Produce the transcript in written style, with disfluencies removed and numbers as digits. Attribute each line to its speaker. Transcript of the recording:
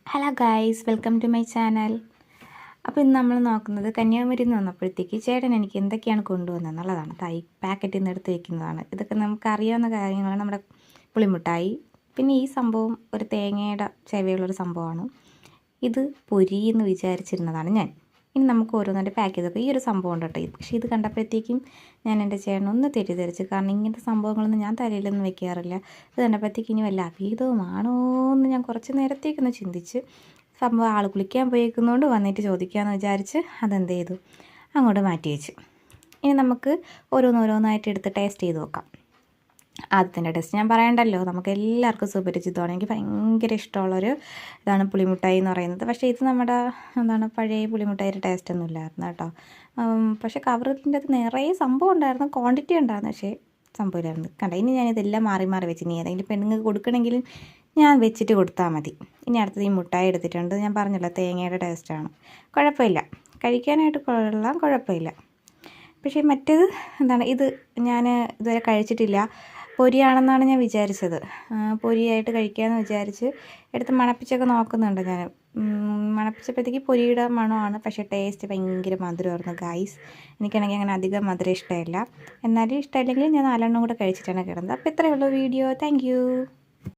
Speaker 1: Hello guys, welcome to my channel. അപ്പോൾ ഇന്ന് നമ്മൾ നോക്കുന്നത് കന്യാകുമാരിയിൽ നിന്ന് വന്നപ്പോഴത്തേക്ക് ചേട്ടൻ എനിക്ക് എന്തൊക്കെയാണ് കൊണ്ടുവന്നത് എന്നുള്ളതാണ്. പാക്കറ്റിൽ നിന്ന് എടുത്ത് വയ്ക്കുന്നതാണ്. ഇതൊക്കെ നമുക്ക് അറിയാവുന്ന കാര്യങ്ങളാണ്. നമ്മുടെ പുളിമുട്ടായി, പിന്നെ ഈ സംഭവം ഒരു തേങ്ങയുടെ ചെവയുള്ളൊരു സംഭവമാണ്. ഇത് പൊരി എന്ന് വിചാരിച്ചിരുന്നതാണ് ഞാൻ. ഇനി നമുക്ക് ഓരോന്നിൻ്റെ പാക്ക് ചെയ്തൊക്കെ ഈ ഒരു സംഭവം ഉണ്ട് കേട്ടോ. പക്ഷേ ഇത് കണ്ടപ്പോഴത്തേക്കും ഞാൻ എൻ്റെ ചേട്ടനൊന്ന് തെറ്റിദ്ധരിച്ചു. കാരണം ഇങ്ങനത്തെ സംഭവങ്ങളൊന്നും ഞാൻ തലയിലൊന്നും വെക്കാറില്ല. ഇത് കണ്ടപ്പോഴത്തേക്ക് ഇനി വല്ല അഭീതവുമാണോ എന്ന് ഞാൻ കുറച്ച് നേരത്തേക്കൊന്ന് ചിന്തിച്ച്, സംഭവം ആൾ കുളിക്കാൻ പോയേക്കുന്നതുകൊണ്ട് വന്നിട്ട് ചോദിക്കാമെന്ന് വിചാരിച്ച് അതെന്ത് ചെയ്തു, അങ്ങോട്ട് മാറ്റി വെച്ചു. ഇനി നമുക്ക് ഓരോന്നോരോന്നായിട്ട് എടുത്ത് ടേസ്റ്റ് ചെയ്ത് നോക്കാം. ആദ്യത്തിൻ്റെ ടേസ്റ്റ് ഞാൻ പറയണ്ടല്ലോ, നമുക്ക് എല്ലാവർക്കും സുപരിചിതമാണ്. എനിക്ക് ഭയങ്കര ഇഷ്ടമുള്ളൊരു ഇതാണ് പുളിമുട്ടായി എന്ന് പറയുന്നത്. പക്ഷേ ഇത് നമ്മുടെ പഴയ പുളിമുട്ടായിയുടെ ടേസ്റ്റ് ഒന്നും ഇല്ലായിരുന്നു കേട്ടോ. പക്ഷേ കവറിൻ്റെ അത് നിറയെ സംഭവം ഉണ്ടായിരുന്നു, ക്വാണ്ടിറ്റി ഉണ്ടായിരുന്നു, പക്ഷേ സംഭവമില്ലായിരുന്നു. കണ്ട, ഇനി ഞാനിതെല്ലാം മാറി മാറി വെച്ച്, ഇനി ഏതെങ്കിലും പെണ്ണുങ്ങൾക്ക് കൊടുക്കണമെങ്കിലും ഞാൻ വെച്ചിട്ട് കൊടുത്താൽ മതി. ഇനി അടുത്തത് ഈ മുട്ടായി എടുത്തിട്ടുണ്ട്. ഞാൻ പറഞ്ഞല്ലോ, തേങ്ങയുടെ ടേസ്റ്റാണ്. കുഴപ്പമില്ല, കഴിക്കാനായിട്ട് കൊള്ളാം, കുഴപ്പമില്ല. പക്ഷേ മറ്റേത് ഇത് ഞാൻ ഇതുവരെ കഴിച്ചിട്ടില്ല. പൊരിയാണെന്നാണ് ഞാൻ വിചാരിച്ചത്. പൊരിയായിട്ട് കഴിക്കാമെന്ന് വിചാരിച്ച് എടുത്ത് മണപ്പിച്ചൊക്കെ നോക്കുന്നുണ്ട് ഞാൻ. മണപ്പിച്ചപ്പോഴത്തേക്ക് പൊരിയുടെ മണമാണ്. പക്ഷേ ടേസ്റ്റ് ഭയങ്കര മധുരമായിരുന്നു ഗൈസ്. എനിക്കാണെങ്കിൽ അങ്ങനെ അധികം മധുരം ഇഷ്ടമില്ല. എന്നാലും ഇഷ്ടമില്ലെങ്കിൽ ഞാൻ 4 കൂടെ കഴിച്ചിട്ടാണ് കിടന്നത്. അപ്പോൾ ഇത്രയേ ഉള്ളൂ വീഡിയോ. താങ്ക്